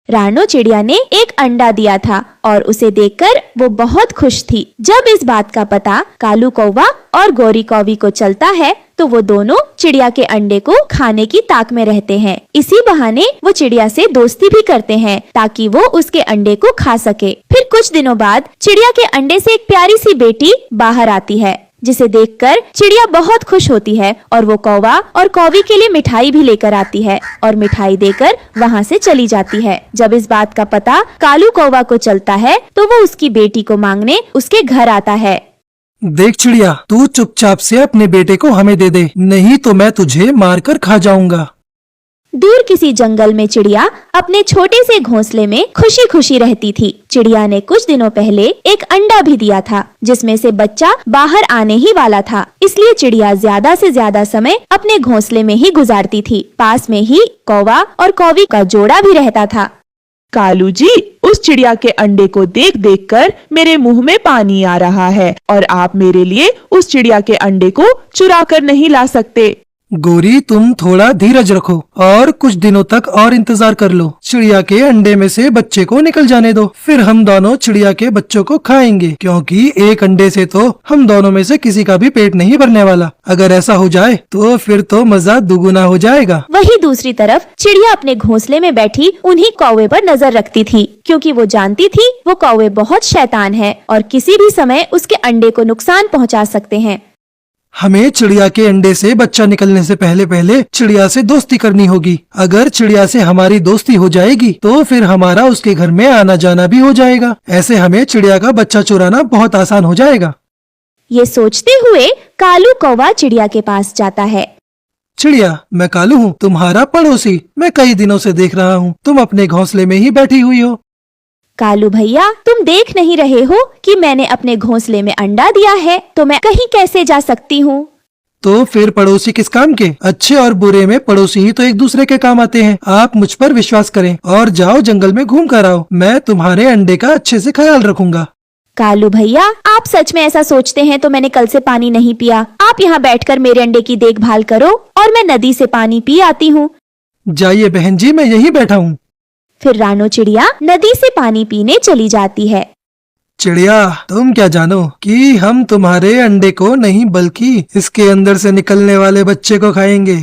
रानो चिड़िया ने एक अंडा दिया था और उसे देखकर वो बहुत खुश थी। जब इस बात का पता कालू कौवा और गौरी कौवी को चलता है तो वो दोनों चिड़िया के अंडे को खाने की ताक में रहते हैं। इसी बहाने वो चिड़िया से दोस्ती भी करते हैं ताकि वो उसके अंडे को खा सके। फिर कुछ दिनों बाद चिड़िया के अंडे से एक प्यारी सी बेटी बाहर आती है, जिसे देखकर चिड़िया बहुत खुश होती है और वो कौवा और कौवी के लिए मिठाई भी लेकर आती है और मिठाई देकर वहाँ से चली जाती है। जब इस बात का पता कालू कौवा को चलता है तो वो उसकी बेटी को मांगने उसके घर आता है। देख चिड़िया, तू चुपचाप से अपने बेटे को हमें दे दे, नहीं तो मैं तुझे मारकर खा जाऊंगा। दूर किसी जंगल में चिड़िया अपने छोटे से घोंसले में खुशी खुशी रहती थी। चिड़िया ने कुछ दिनों पहले एक अंडा भी दिया था जिसमें से बच्चा बाहर आने ही वाला था, इसलिए चिड़िया ज्यादा से ज्यादा समय अपने घोंसले में ही गुजारती थी। पास में ही कौवा और कौवी का जोड़ा भी रहता था। कालू जी, उस चिड़िया के अंडे को देख देख कर मेरे मुंह में पानी आ रहा है और आप मेरे लिए उस चिड़िया के अंडे को चुरा कर नहीं ला सकते। गौरी, तुम थोड़ा धीरज रखो और कुछ दिनों तक और इंतजार कर लो। चिड़िया के अंडे में से बच्चे को निकल जाने दो, फिर हम दोनों चिड़िया के बच्चों को खाएंगे, क्योंकि एक अंडे से तो हम दोनों में से किसी का भी पेट नहीं भरने वाला। अगर ऐसा हो जाए तो फिर तो मजा दुगुना हो जाएगा। वहीं दूसरी तरफ चिड़िया अपने घोंसले में बैठी उन्हीं कौवे पर नजर रखती थी, क्योंकि वो जानती थी वो कौवे बहुत शैतान है और किसी भी समय उसके अंडे को नुकसान पहुँचा सकते हैं। हमें चिड़िया के अंडे से बच्चा निकलने से पहले पहले चिड़िया से दोस्ती करनी होगी। अगर चिड़िया से हमारी दोस्ती हो जाएगी तो फिर हमारा उसके घर में आना जाना भी हो जाएगा। ऐसे हमें चिड़िया का बच्चा चुराना बहुत आसान हो जाएगा। ये सोचते हुए कालू कौवा चिड़िया के पास जाता है। चिड़िया, मैं कालू हूँ, तुम्हारा पड़ोसी। मैं कई दिनों से देख रहा हूँ तुम अपने घोंसले में ही बैठी हुई हो। कालू भैया, तुम देख नहीं रहे हो कि मैंने अपने घोंसले में अंडा दिया है, तो मैं कहीं कैसे जा सकती हूँ? तो फिर पड़ोसी किस काम के? अच्छे और बुरे में पड़ोसी ही तो एक दूसरे के काम आते हैं। आप मुझ पर विश्वास करें और जाओ जंगल में घूम कर आओ। मैं तुम्हारे अंडे का अच्छे से ख्याल रखूंगा। कालू भैया, आप सच में ऐसा सोचते हैं तो मैंने कल से पानी नहीं पिया। आप यहाँ बैठकर मेरे अंडे की देखभाल करो और मैं नदी से पानी पी आती हूँ। जाइए बहन जी, मैं यहीं बैठा हूँ। फिर रानो चिड़िया नदी से पानी पीने चली जाती है। चिड़िया, तुम क्या जानो कि हम तुम्हारे अंडे को नहीं बल्कि इसके अंदर से निकलने वाले बच्चे को खाएंगे।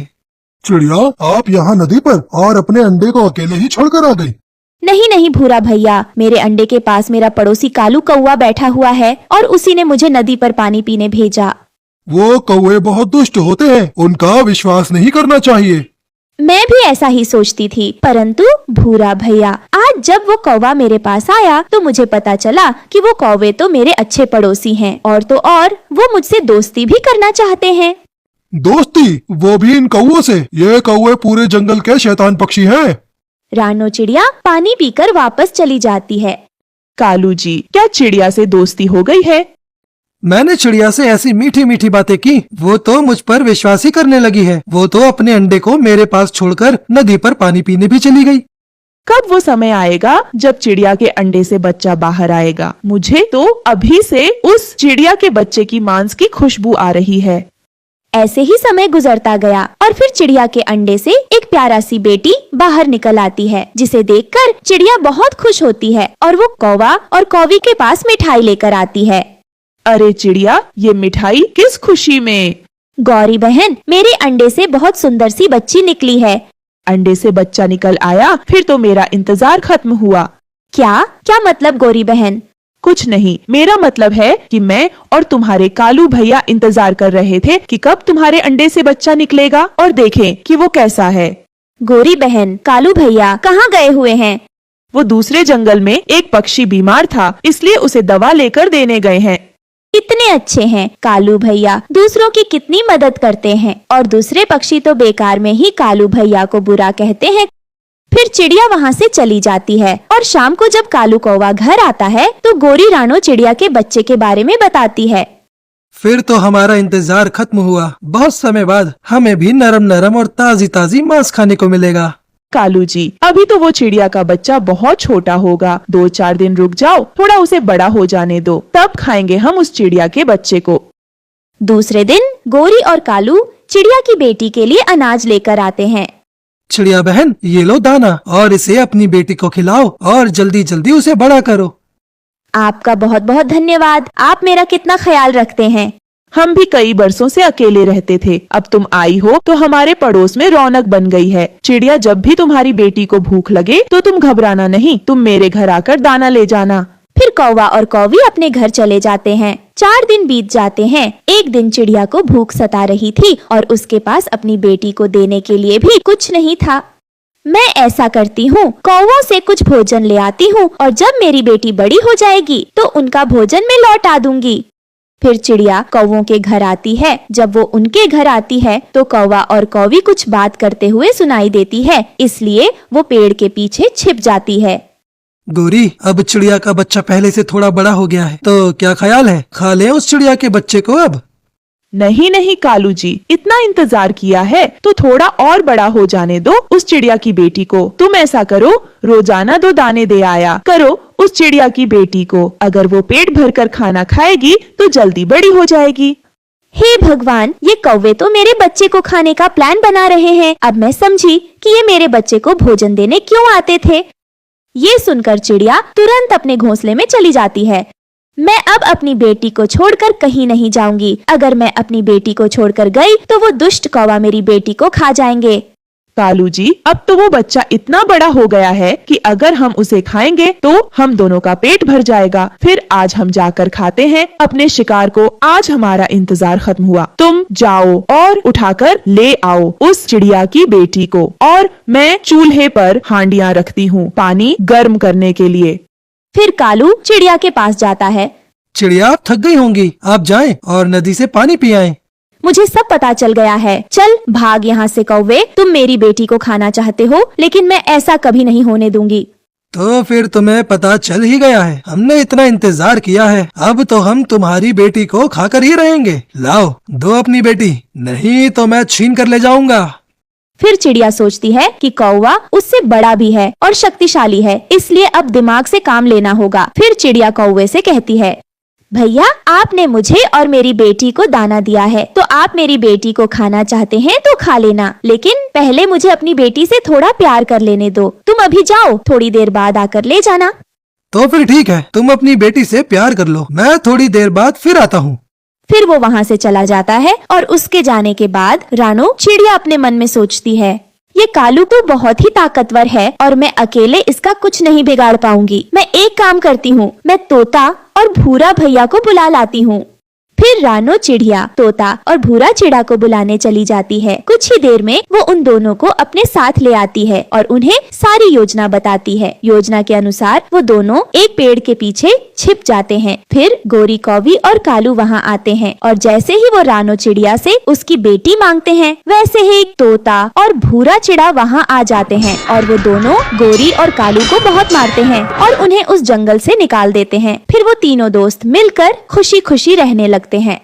चिड़िया, आप यहाँ नदी पर और अपने अंडे को अकेले ही छोड़कर आ गई। नहीं नहीं भूरा भैया, मेरे अंडे के पास मेरा पड़ोसी कालू कौवा बैठा हुआ है और उसी ने मुझे नदी पर पानी पीने भेजा। वो कौवे बहुत दुष्ट होते हैं, उनका विश्वास नहीं करना चाहिए। मैं भी ऐसा ही सोचती थी, परंतु भूरा भैया, आज जब वो कौवा मेरे पास आया तो मुझे पता चला कि वो कौवे तो मेरे अच्छे पड़ोसी हैं और तो और वो मुझसे दोस्ती भी करना चाहते हैं। दोस्ती? वो भी इन कौवों से? ये कौवे पूरे जंगल के शैतान पक्षी हैं। रानो चिड़िया पानी पीकर वापस चली जाती है। कालू जी, क्या चिड़िया से दोस्ती हो गई है? मैंने चिड़िया से ऐसी मीठी मीठी बातें की, वो तो मुझ पर विश्वास ही करने लगी है। वो तो अपने अंडे को मेरे पास छोड़कर नदी पर पानी पीने भी चली गई। कब वो समय आएगा जब चिड़िया के अंडे से बच्चा बाहर आएगा? मुझे तो अभी से उस चिड़िया के बच्चे की मांस की खुशबू आ रही है। ऐसे ही समय गुजरता गया और फिर चिड़िया के अंडे से एक प्यारा सी बेटी बाहर निकल आती है, जिसे देखकर चिड़िया बहुत खुश होती है और वो कौवा और कौवी के पास मिठाई लेकर आती है। अरे चिड़िया, ये मिठाई किस खुशी में? गौरी बहन, मेरे अंडे से बहुत सुंदर सी बच्ची निकली है। अंडे से बच्चा निकल आया, फिर तो मेरा इंतजार खत्म हुआ। क्या क्या मतलब गौरी बहन? कुछ नहीं, मेरा मतलब है कि मैं और तुम्हारे कालू भैया इंतजार कर रहे थे कि कब तुम्हारे अंडे से बच्चा निकलेगा और देखें कि वो कैसा है। गौरी बहन, कालू भैया कहाँ गए हुए हैं? वो दूसरे जंगल में एक पक्षी बीमार था, इसलिए उसे दवा लेकर देने गए हैं। कितने अच्छे हैं कालू भैया, दूसरों की कितनी मदद करते हैं और दूसरे पक्षी तो बेकार में ही कालू भैया को बुरा कहते हैं। फिर चिड़िया वहाँ से चली जाती है और शाम को जब कालू कौवा घर आता है तो गौरी रानो चिड़िया के बच्चे के बारे में बताती है। फिर तो हमारा इंतजार खत्म हुआ। बहुत समय बाद हमें भी नरम नरम और ताजी ताजी मांस खाने को मिलेगा। कालू जी, अभी तो वो चिड़िया का बच्चा बहुत छोटा होगा, 2-4 दिन रुक जाओ, थोड़ा उसे बड़ा हो जाने दो, तब खाएंगे हम उस चिड़िया के बच्चे को। दूसरे दिन गौरी और कालू चिड़िया की बेटी के लिए अनाज लेकर आते हैं। चिड़िया बहन, ये लो दाना और इसे अपनी बेटी को खिलाओ और जल्दी जल्दी उसे बड़ा करो। आपका बहुत बहुत धन्यवाद। आप मेरा कितना ख्याल रखते हैं। हम भी कई बरसों से अकेले रहते थे। अब तुम आई हो तो हमारे पड़ोस में रौनक बन गई है। चिड़िया, जब भी तुम्हारी बेटी को भूख लगे तो तुम घबराना नहीं, तुम मेरे घर आकर दाना ले जाना। फिर कौवा और कौवी अपने घर चले जाते हैं। 4 दिन बीत जाते हैं। एक दिन चिड़िया को भूख सता रही थी और उसके पास अपनी बेटी को देने के लिए भी कुछ नहीं था। मैं ऐसा करती हूँ, कौवों से कुछ भोजन ले आती हूँ और जब मेरी बेटी बड़ी हो जाएगी तो उनका भोजन मैं लौटा दूंगी। फिर चिड़िया कौवों के घर आती है। जब वो उनके घर आती है तो कौवा और कौवी कुछ बात करते हुए सुनाई देती है, इसलिए वो पेड़ के पीछे छिप जाती है। गोरी, अब चिड़िया का बच्चा पहले से थोड़ा बड़ा हो गया है, तो क्या ख्याल है, खा ले उस चिड़िया के बच्चे को अब? नहीं नहीं कालू जी, इतना इंतजार किया है तो थोड़ा और बड़ा हो जाने दो उस चिड़िया की बेटी को। तुम ऐसा करो, रोजाना 2 दाने दे आया करो उस चिड़िया की बेटी को। अगर वो पेट भरकर खाना खाएगी तो जल्दी बड़ी हो जाएगी। हे भगवान, ये कौवे तो मेरे बच्चे को खाने का प्लान बना रहे हैं। अब मैं समझी कि ये मेरे बच्चे को भोजन देने क्यों आते थे। ये सुनकर चिड़िया तुरंत अपने घोंसले में चली जाती है। मैं अब अपनी बेटी को छोड़कर कहीं नहीं जाऊंगी। अगर मैं अपनी बेटी को छोड़कर गई तो वो दुष्ट कौवा मेरी बेटी को खा जाएंगे। कालू जी, अब तो वो बच्चा इतना बड़ा हो गया है कि अगर हम उसे खाएंगे तो हम दोनों का पेट भर जाएगा। फिर आज हम जाकर खाते हैं अपने शिकार को। आज हमारा इंतजार खत्म हुआ। तुम जाओ और उठाकर ले आओ उस चिड़िया की बेटी को, और मैं चूल्हे पर हांडियां रखती हूँ पानी गर्म करने के लिए। फिर कालू चिड़िया के पास जाता है। चिड़िया, आप थक गई होंगी, आप जाएं और नदी से पानी पी आएं। मुझे सब पता चल गया है। चल भाग यहाँ से कौवे। तुम मेरी बेटी को खाना चाहते हो, लेकिन मैं ऐसा कभी नहीं होने दूंगी। तो फिर तुम्हें पता चल ही गया है। हमने इतना इंतजार किया है, अब तो हम तुम्हारी बेटी को खाकर ही रहेंगे। लाओ, दो अपनी बेटी, नहीं तो मैं छीन कर ले जाऊंगा। फिर चिड़िया सोचती है कि कौवा उससे बड़ा भी है और शक्तिशाली है, इसलिए अब दिमाग से काम लेना होगा। फिर चिड़िया कौवे से कहती है, भैया, आपने मुझे और मेरी बेटी को दाना दिया है, तो आप मेरी बेटी को खाना चाहते हैं तो खा लेना, लेकिन पहले मुझे अपनी बेटी से थोड़ा प्यार कर लेने दो। तुम अभी जाओ, थोड़ी देर बाद आकर ले जाना। तो फिर ठीक है, तुम अपनी बेटी से प्यार कर लो, मैं थोड़ी देर बाद फिर आता हूँ। फिर वो वहाँ से चला जाता है और उसके जाने के बाद रानो चिड़िया अपने मन में सोचती है, ये कालू तो बहुत ही ताकतवर है और मैं अकेले इसका कुछ नहीं बिगाड़ पाऊंगी। मैं एक काम करती हूँ, मैं तोता और भूरा भैया को बुला लाती हूँ। फिर रानो चिड़िया तोता और भूरा चिड़ा को बुलाने चली जाती है। कुछ ही देर में वो उन दोनों को अपने साथ ले आती है और उन्हें सारी योजना बताती है। योजना के अनुसार वो दोनों एक पेड़ के पीछे छिप जाते हैं। फिर गोरी कौवी और कालू वहाँ आते हैं और जैसे ही वो रानो चिड़िया से उसकी बेटी मांगते हैं, वैसे ही तोता और भूरा चिड़ा वहाँ आ जाते हैं और वो दोनों गोरी और कालू को बहुत मारते हैं और उन्हें उस जंगल से निकाल देते हैं। फिर वो तीनों दोस्त मिलकर खुशी खुशी रहने लगते हैं।